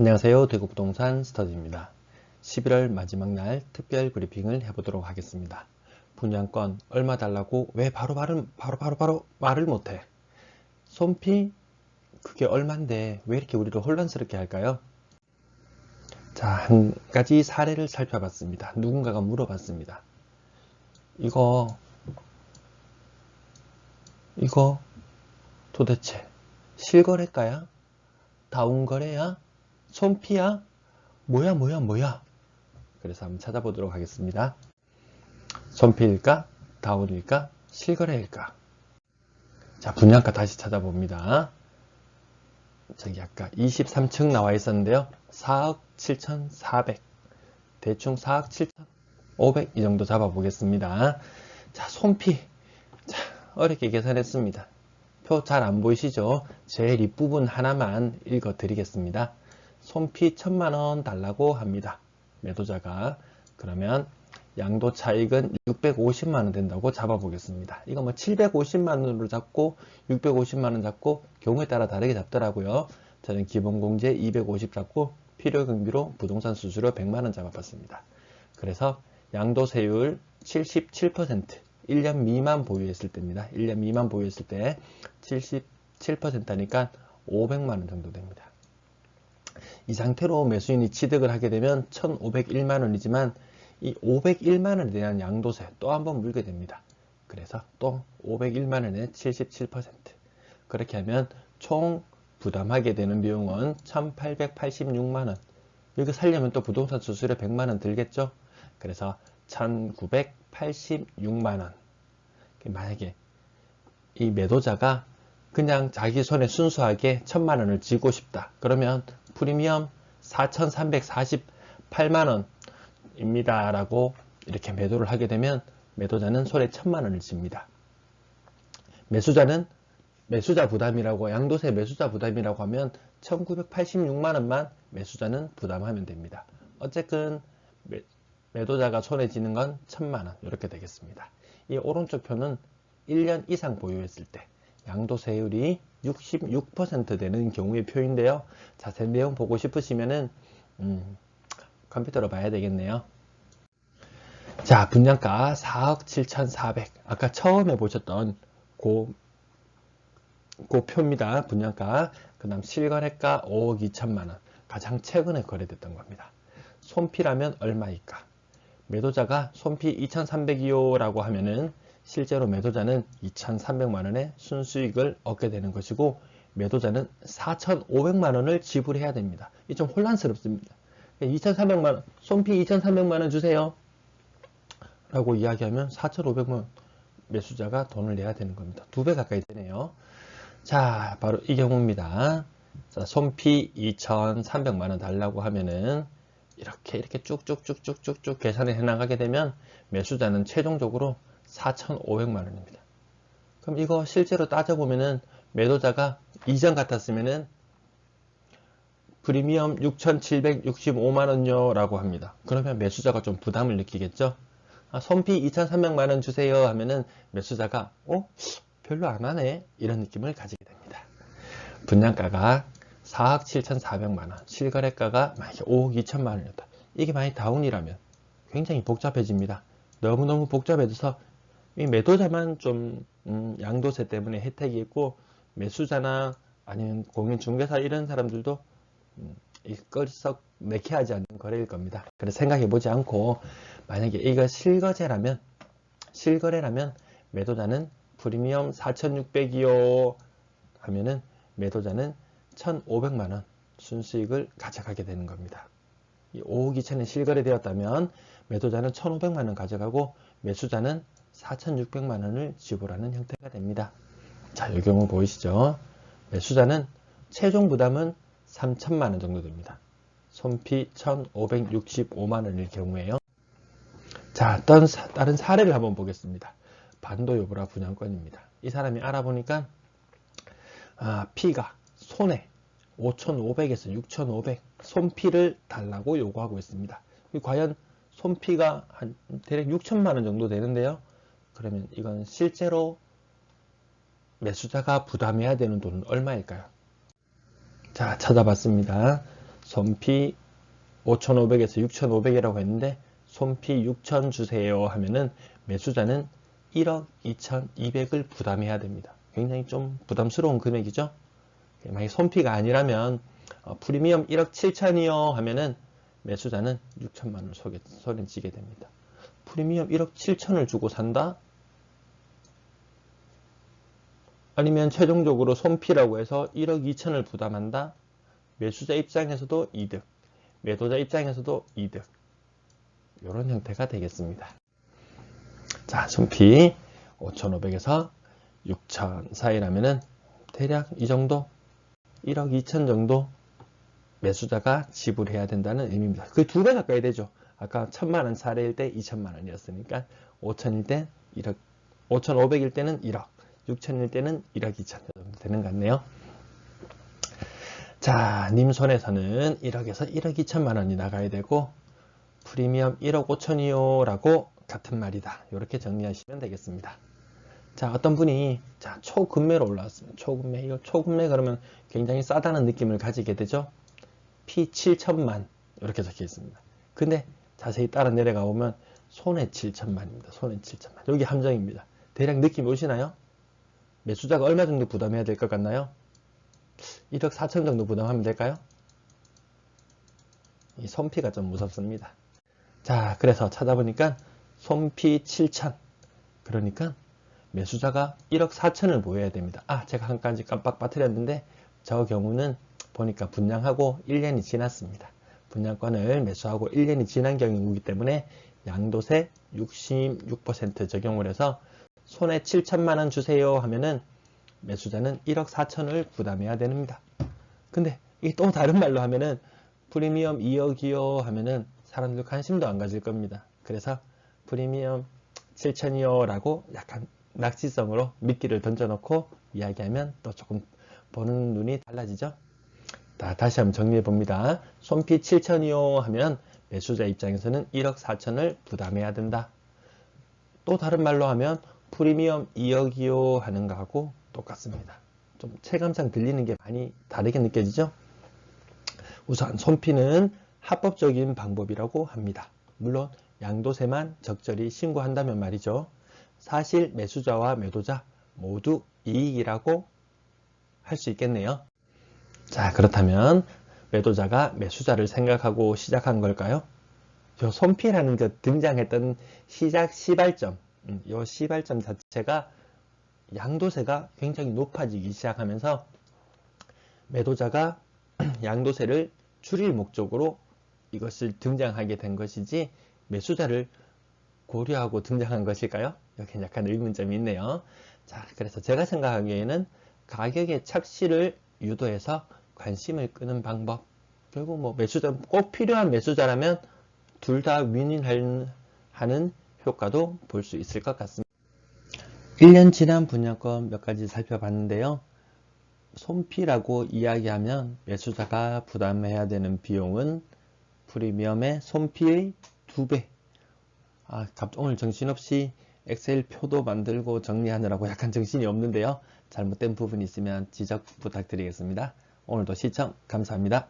안녕하세요. 대구부동산 스터디입니다. 11월 마지막 날 특별 브리핑을 해보도록 하겠습니다. 분양권 얼마 달라고 왜 바로 말을 못해? 손피 그게 얼만데 왜 이렇게 우리를 혼란스럽게 할까요? 자, 한 가지 사례를 살펴봤습니다. 누군가가 물어봤습니다. 이거 도대체 실거래가야? 다운거래야? 손피야? 뭐야? 그래서 한번 찾아보도록 하겠습니다. 손피일까? 다운일까? 실거래일까? 자, 분양가 다시 찾아봅니다. 저기 아까 23층 나와 있었는데요. 4억 7,400. 대충 4억 7,500 이 정도 잡아보겠습니다. 자, 손피. 자, 어렵게 계산했습니다. 표 잘 안 보이시죠? 제일 윗부분 하나만 읽어 드리겠습니다. 손피 1,000만원 달라고 합니다. 매도자가. 그러면 양도 차익은 650만원 된다고 잡아보겠습니다. 이거 뭐 750만원으로 잡고 650만원 잡고 경우에 따라 다르게 잡더라고요. 저는 기본공제 250 잡고 필요경비로 부동산 수수료 100만원 잡아봤습니다. 그래서 양도세율 77%, 1년 미만 보유했을 때입니다. 1년 미만 보유했을 때 77%니까 500만원 정도 됩니다. 이 상태로 매수인이 취득을 하게 되면 1,501만원이지만 이 501만원에 대한 양도세 또 한번 물게 됩니다. 그래서 또 501만원에 77%. 그렇게 하면 총 부담하게 되는 비용은 1,886만원. 이거 살려면 또 부동산 수수료 100만원 들겠죠? 그래서 1,986만원. 만약에 이 매도자가 그냥 자기 손에 순수하게 1,000만원을 쥐고 싶다. 그러면 프리미엄 4,348만원 입니다 라고 이렇게 매도를 하게 되면 매도자는 손에 1,000만원을 집니다. 매수자는 매수자 부담이라고, 양도세 매수자 부담이라고 하면 1,986만원만 매수자는 부담하면 됩니다. 어쨌든 매도자가 손에 쥐는 건 1,000만원 이렇게 되겠습니다. 이 오른쪽 표는 1년 이상 보유했을 때 양도세율이 66% 되는 경우의 표인데요. 자세한 내용 보고 싶으시면은 컴퓨터로 봐야 되겠네요. 자, 분양가 4억 7,400. 아까 처음에 보셨던 그 표입니다. 분양가. 그 다음 실거래가 5억 2천만원. 가장 최근에 거래됐던 겁니다. 손피라면 얼마일까? 매도자가 손피 2,300이요 라고 하면은 실제로 매도자는 2,300만원의 순수익을 얻게 되는 것이고 매도자는 4,500만원을 지불해야 됩니다. 이 좀 혼란스럽습니다. 2,300만원, 손피 2,300만원 주세요 라고 이야기하면 4,500만원 매수자가 돈을 내야 되는 겁니다. 2배 가까이 되네요. 자, 바로 이 경우입니다. 자, 손피 2,300만원 달라고 하면은 이렇게 쭉쭉쭉쭉쭉 계산을 해 나가게 되면 매수자는 최종적으로 4,500만원입니다. 그럼 이거 실제로 따져보면은 매도자가 이전 같았으면은 프리미엄 6,765만원요 라고 합니다. 그러면 매수자가 좀 부담을 느끼겠죠? 손피 2,300만원 주세요 하면은 매수자가 별로 안 하네 이런 느낌을 가지게 됩니다. 분양가가 4억 7,400만원, 실거래가가 만약에 5억 2천만원이었다. 이게 만약 다운이라면 굉장히 복잡해집니다. 너무너무 복잡해져서 이 매도자만 좀 양도세 때문에 혜택이 있고 매수자나 아니면 공인중개사 이런 사람들도 이걸 썩 내키하지 않는 거래일 겁니다. 그래서 생각해보지 않고 만약에 이거 실거래라면 매도자는 프리미엄 4,600이요 하면은 매도자는 1,500만원 순수익을 가져가게 되는 겁니다. 이 5억 2천에 실거래되었다면 매도자는 1,500만원 가져가고 매수자는 4,600만원을 지불하는 형태가 됩니다. 자, 이 경우 보이시죠? 매수자는 최종 부담은 3,000만원 정도 됩니다. 손피 1,565만원일 경우에요. 자, 다른 사례를 한번 보겠습니다. 반도요브라 분양권입니다. 이 사람이 알아보니까 피가 손에 5,500에서 6,500 손피를 달라고 요구하고 있습니다. 과연 손피가 한 대략 6천만원 정도 되는데요. 그러면 이건 실제로 매수자가 부담해야 되는 돈은 얼마일까요? 자, 찾아봤습니다. 손피 5,500에서 6,500이라고 했는데 손피 6,000 주세요 하면은 매수자는 1억 2,200을 부담해야 됩니다. 굉장히 좀 부담스러운 금액이죠. 만약에 손피가 아니라면 프리미엄 1억 7천이요 하면은 매수자는 6천만 원을 손에 쥐게 됩니다. 프리미엄 1억 7천을 주고 산다? 아니면 최종적으로 손피라고 해서 1억 2천을 부담한다? 매수자 입장에서도 이득, 매도자 입장에서도 이득. 이런 형태가 되겠습니다. 자, 손피 5,500에서 6천 사이라면은 대략 이 정도 1억 2천 정도 매수자가 지불해야 된다는 의미입니다. 그 두 배 가까이 되죠. 아까 1,000만 원 사례일 때 2천만 원이었으니까 5천일 때 1억, 5,500일 때는 1억, 6천일 때는 1억 2천 정도 되는 것 같네요. 자, 님 손에서는 1억에서 1억 2천만 원이 나가야 되고 프리미엄 1억 5천이요 라고 같은 말이다. 이렇게 정리하시면 되겠습니다. 자, 어떤 분이 자 초급매로 올라왔습니다. 초급매, 이거 초급매 그러면 굉장히 싸다는 느낌을 가지게 되죠. P 7천만 이렇게 적혀 있습니다. 근데 자세히 따라 내려가 보면 손해 7천만입니다. 손해 7천만. 여기 함정입니다. 대략 느낌 오시나요? 매수자가 얼마 정도 부담해야 될 것 같나요? 1억 4천 정도 부담하면 될까요? 이 손피가 좀 무섭습니다. 자, 그래서 찾아보니까 손피 7천. 그러니까 매수자가 1억 4천을 보여야 됩니다. 아, 제가 한 가지 깜빡 빠뜨렸는데 저 경우는 보니까 분양하고 1년이 지났습니다. 분양권을 매수하고 1년이 지난 경우이기 때문에 양도세 66% 적용을 해서 손에 7천만 원 주세요 하면은 매수자는 1억 4천을 부담해야 됩니다. 근데 이 또 다른 말로 하면은 프리미엄 2억이요 하면은 사람들 관심도 안 가질 겁니다. 그래서 프리미엄 7천이요 라고 약간 낙지성으로 미끼를 던져놓고 이야기하면 또 조금 보는 눈이 달라지죠. 자, 다시 한번 정리해 봅니다. 손피 7천이요 하면 매수자 입장에서는 1억 4천을 부담해야 된다. 또 다른 말로 하면 프리미엄 2억이요 하는 거하고 똑같습니다. 좀 체감상 들리는 게 많이 다르게 느껴지죠? 우선 손피는 합법적인 방법이라고 합니다. 물론 양도세만 적절히 신고한다면 말이죠. 사실 매수자와 매도자 모두 이익이라고 할 수 있겠네요. 자, 그렇다면 매도자가 매수자를 생각하고 시작한 걸까요? 저 손피라는 그 등장했던 시발점, 이 시발점 자체가 양도세가 굉장히 높아지기 시작하면서 매도자가 양도세를 줄일 목적으로 이것을 등장하게 된 것이지 매수자를 고려하고 등장한 것일까요? 여기 약간 의문점이 있네요. 자, 그래서 제가 생각하기에는 가격의 착시를 유도해서 관심을 끄는 방법. 결국 뭐 매수자, 꼭 필요한 매수자라면 둘 다 윈윈하는 효과도 볼 수 있을 것 같습니다. 1년 지난 분양권 몇 가지 살펴봤는데요. 손피라고 이야기하면 매수자가 부담해야 되는 비용은 프리미엄의 손피의 2배. 오늘 정신없이 엑셀 표도 만들고 정리하느라고 약간 정신이 없는데요. 잘못된 부분이 있으면 지적 부탁드리겠습니다. 오늘도 시청 감사합니다.